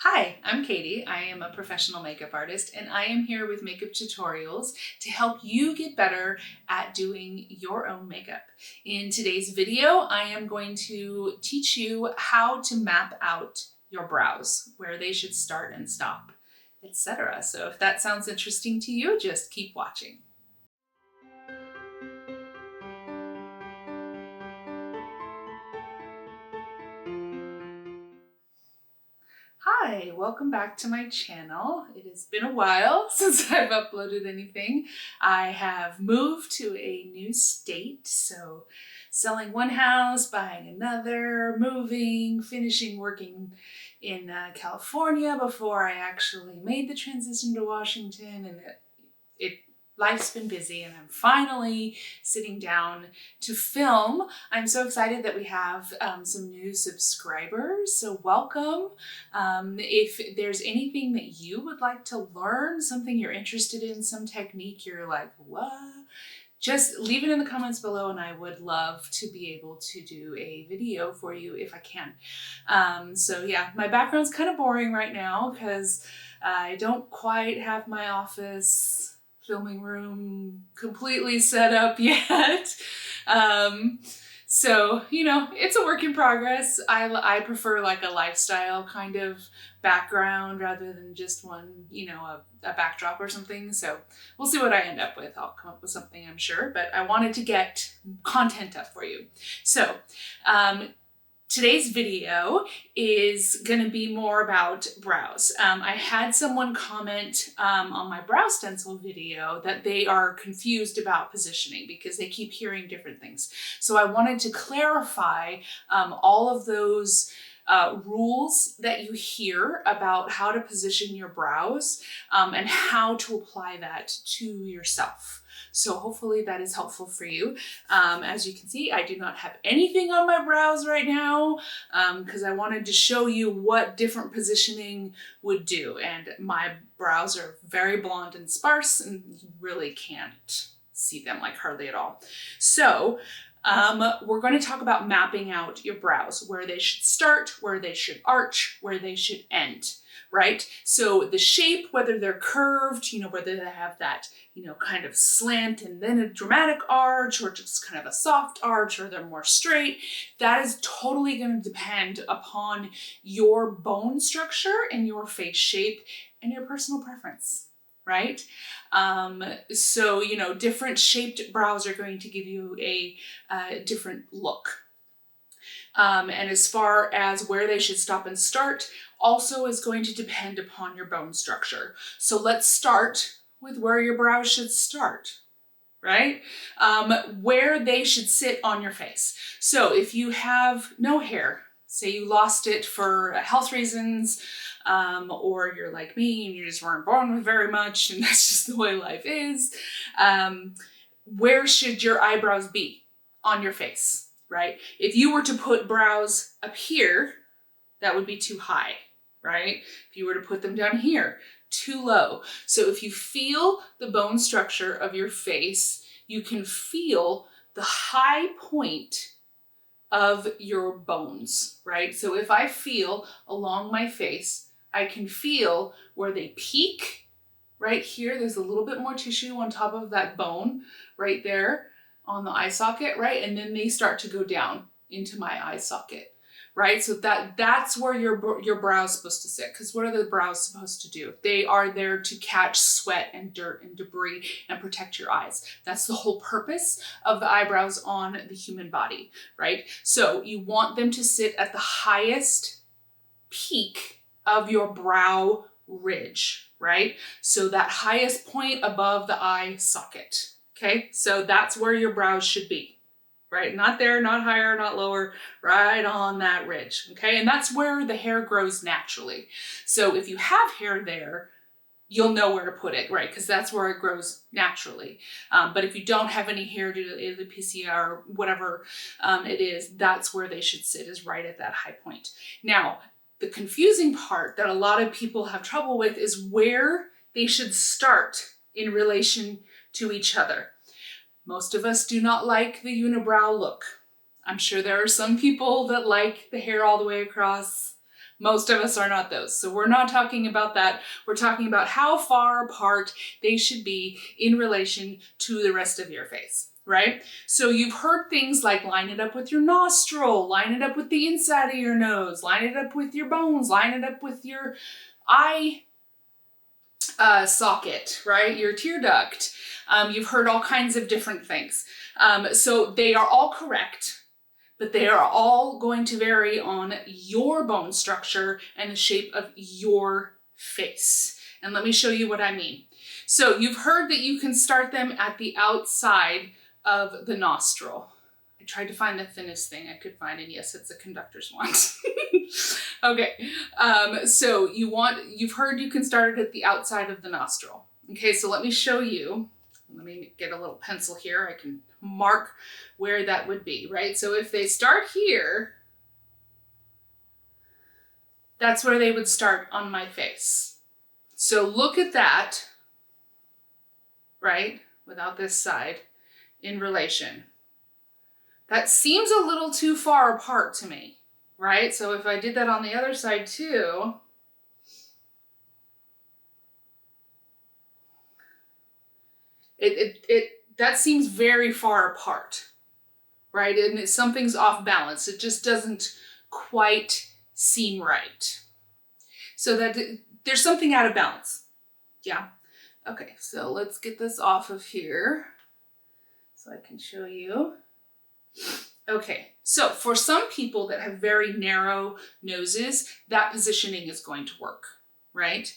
Hi, I'm Katie. I am a professional makeup artist and I am here with makeup tutorials to help you get better at doing your own makeup. In today's video, I am going to teach you how to map out your brows, where they should start and stop, etc. So if that sounds interesting to you, just keep watching. Hi, welcome back to my channel. It has been a while since I've uploaded anything. I have moved to a new state, so selling one house, buying another, moving, finishing working in California before I actually made the transition to Washington, and life's been busy and I'm finally sitting down to film. I'm so excited that we have some new subscribers, so welcome. If there's anything that you would like to learn, something you're interested in, some technique you're like, what? Just leave it in the comments below and I would love to be able to do a video for you if I can. So yeah, my background's kind of boring right now because I don't quite have my office filming room completely set up yet. So, you know, it's a work in progress. I prefer like a lifestyle kind of background rather than just one, you know, a backdrop or something. So we'll see what I end up with. I'll come up with something, I'm sure, but I wanted to get content up for you. So, today's video is going to be more about brows. I had someone comment on my brow stencil video that they are confused about positioning because they keep hearing different things. So I wanted to clarify all of those rules that you hear about how to position your brows and how to apply that to yourself. So hopefully that is helpful for you. As you can see, I do not have anything on my brows right now because I wanted to show you what different positioning would do. And my brows are very blonde and sparse and you really can't see them like hardly at all. So we're going to talk about mapping out your brows, where they should start, where they should arch, where they should end, right? So the shape, whether they're curved, you know, whether they have that, you know, kind of slant and then a dramatic arch, or just kind of a soft arch, or they're more straight, that is totally going to depend upon your bone structure and your face shape and your personal preference. Right? So, you know, different shaped brows are going to give you a different look. And as far as where they should stop and start, also is going to depend upon your bone structure. So let's start with where your brows should start, right? Where they should sit on your face. So if you have no hair, say you lost it for health reasons, or you're like me and you just weren't born with very much and that's just the way life is, where should your eyebrows be on your face, right? If you were to put brows up here, that would be too high, right? If you were to put them down here, too low. So if you feel the bone structure of your face, you can feel the high point of your bones, right? So if I feel along my face, I can feel where they peak right here. There's a little bit more tissue on top of that bone right there on the eye socket, right? And then they start to go down into my eye socket, right? So that's where your brow's supposed to sit, because what are the brows supposed to do? They are there to catch sweat and dirt and debris and protect your eyes. That's the whole purpose of the eyebrows on the human body, right? So you want them to sit at the highest peak of your brow ridge, right? So that highest point above the eye socket, okay? So that's where your brows should be. Right? Not there, not higher, not lower, right on that ridge, okay? And that's where the hair grows naturally. So if you have hair there, you'll know where to put it, right? Because that's where it grows naturally. But if you don't have any hair due to alopecia or whatever it is, that's where they should sit, is right at that high point. Now, the confusing part that a lot of people have trouble with is where they should start in relation to each other. Most of us do not like the unibrow look. I'm sure there are some people that like the hair all the way across. Most of us are not those. So we're not talking about that. We're talking about how far apart they should be in relation to the rest of your face, right? So you've heard things like line it up with your nostril, line it up with the inside of your nose, line it up with your bones, line it up with your eye socket, right? Your tear duct. You've heard all kinds of different things. So they are all correct, but they are all going to vary on your bone structure and the shape of your face. And let me show you what I mean. So you've heard that you can start them at the outside of the nostril. I tried to find the thinnest thing I could find, and yes, it's a conductor's wand. Okay, so you've heard you can start it at the outside of the nostril. Okay, so let me show you. Let me get a little pencil here. I can mark where that would be, right? So if they start here, that's where they would start on my face. So look at that, right? Without this side in relation. That seems a little too far apart to me, right? So if I did that on the other side too, that seems very far apart, right? And something's off balance. It just doesn't quite seem right. So that there's something out of balance. Yeah. Okay, so let's get this off of here so I can show you. Okay, so for some people that have very narrow noses, that positioning is going to work, right?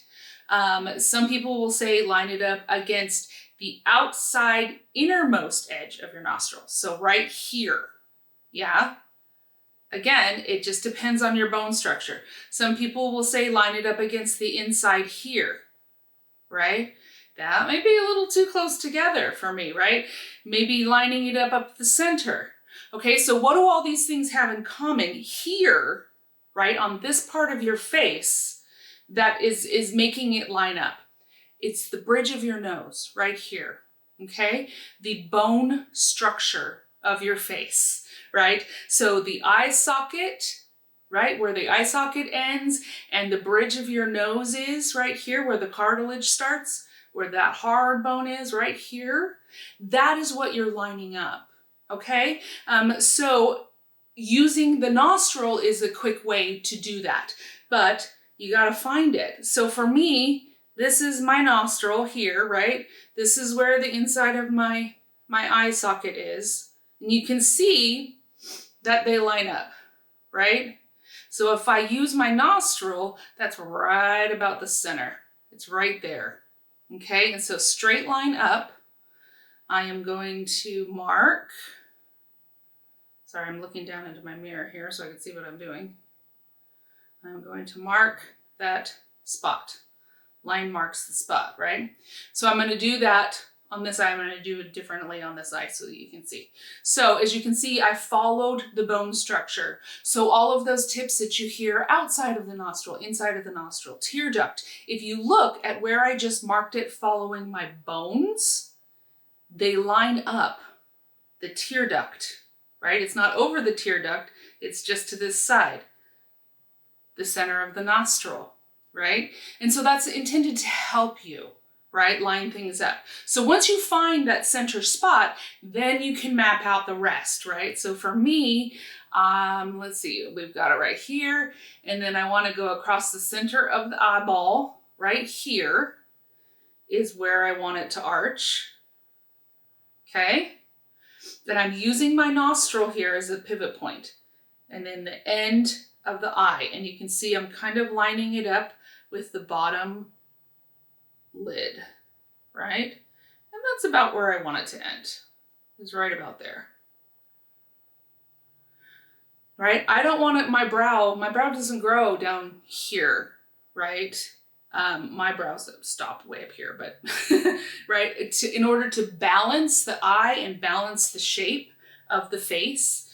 Some people will say line it up against the outside innermost edge of your nostril. So right here, yeah? Again, it just depends on your bone structure. Some people will say line it up against the inside here, right? That may be a little too close together for me, right? Maybe lining it up the center. Okay, so what do all these things have in common here, right, on this part of your face that is making it line up? It's the bridge of your nose right here, okay? The bone structure of your face, right? So the eye socket, right, where the eye socket ends and the bridge of your nose is right here where the cartilage starts, where that hard bone is right here, that is what you're lining up, okay? So using the nostril is a quick way to do that, but you gotta find it. So for me, this is my nostril here, right? This is where the inside of my eye socket is. And you can see that they line up, right? So if I use my nostril, that's right about the center. It's right there, okay? And so straight line up, I am going to mark. Sorry, I'm looking down into my mirror here so I can see what I'm doing. I'm going to mark that spot. Line marks the spot, right? So I'm going to do that on this eye. I'm going to do it differently on this eye so that you can see. So as you can see, I followed the bone structure. So all of those tips that you hear outside of the nostril, inside of the nostril, tear duct, if you look at where I just marked it following my bones, they line up the tear duct, right? It's not over the tear duct, it's just to this side, the center of the nostril, right? And so that's intended to help you, right? Line things up. So once you find that center spot, then you can map out the rest, right? So for me, let's see, we've got it right here. And then I want to go across the center of the eyeball right here is where I want it to arch. Okay. Then I'm using my nostril here as a pivot point. And then the end of the eye. And you can see I'm kind of lining it up with the bottom lid, right? And that's about where I want it to end. It's right about there. Right? I don't want it, my brow doesn't grow down here, right? My brows stop way up here, but right? In order to balance the eye and balance the shape of the face,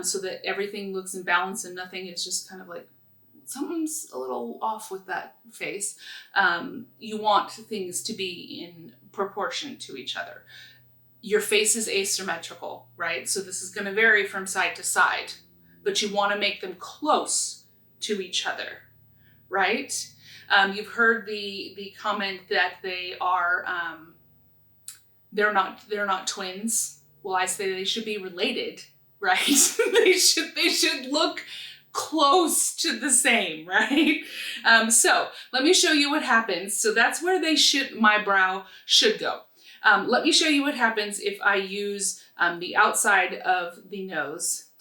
so that everything looks in balance and nothing is just kind of like, something's a little off with that face. You want things to be in proportion to each other. Your face is asymmetrical, right? So this is going to vary from side to side, but you want to make them close to each other, right? You've heard the comment that they're not twins. Well, I say they should be related, right? they should look close to the same, right? So let me show you what happens. So that's where my brow should go. Let me show you what happens if I use the outside of the nose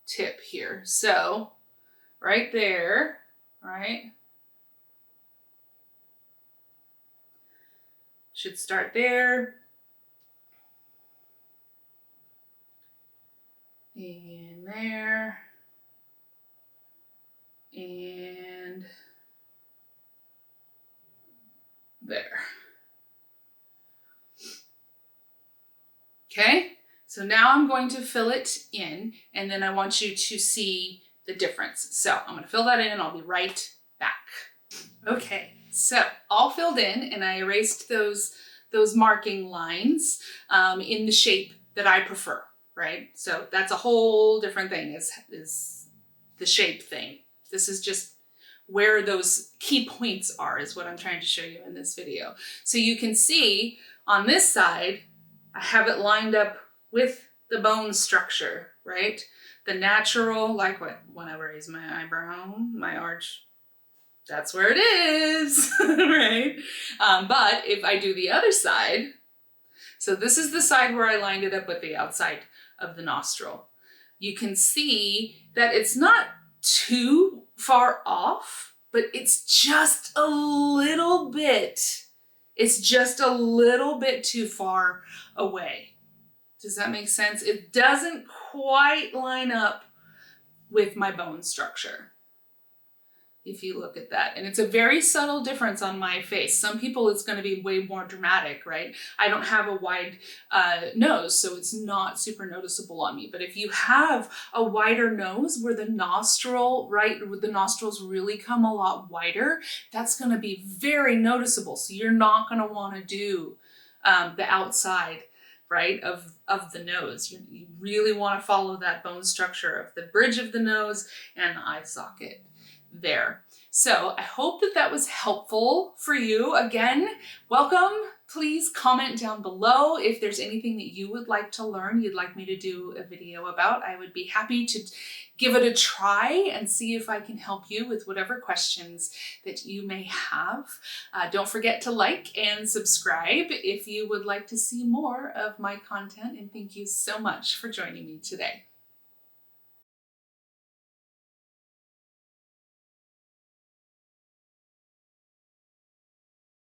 tip here. So right there, right? Should start there. And there. And there. Okay, so now I'm going to fill it in, and then I want you to see the difference. So I'm gonna fill that in and I'll be right back. Okay, so all filled in, and I erased those marking lines in the shape that I prefer, right? So that's a whole different thing, is the shape thing. This is just where those key points are, is what I'm trying to show you in this video. So you can see on this side, I have it lined up with the bone structure, right? The natural, like when I raise my eyebrow, my arch, that's where it is, right? But if I do the other side, so this is the side where I lined it up with the outside of the nostril. You can see that it's not too far off, but it's just a little bit. It's just a little bit too far away. Does that make sense? It doesn't quite line up with my bone structure, if you look at that. And it's a very subtle difference on my face. Some people, it's going to be way more dramatic, right? I don't have a wide nose, so it's not super noticeable on me. But if you have a wider nose where the nostril, right, where the nostrils really come a lot wider, that's going to be very noticeable. So you're not going to want to do the outside, right, of the nose. You really want to follow that bone structure of the bridge of the nose and the eye socket there. So I hope that was helpful for you. Again, welcome. Please comment down below if there's anything that you would like to learn, you'd like me to do a video about. I would be happy to give it a try and see if I can help you with whatever questions that you may have. Don't forget to like and subscribe if you would like to see more of my content, and thank you so much for joining me today.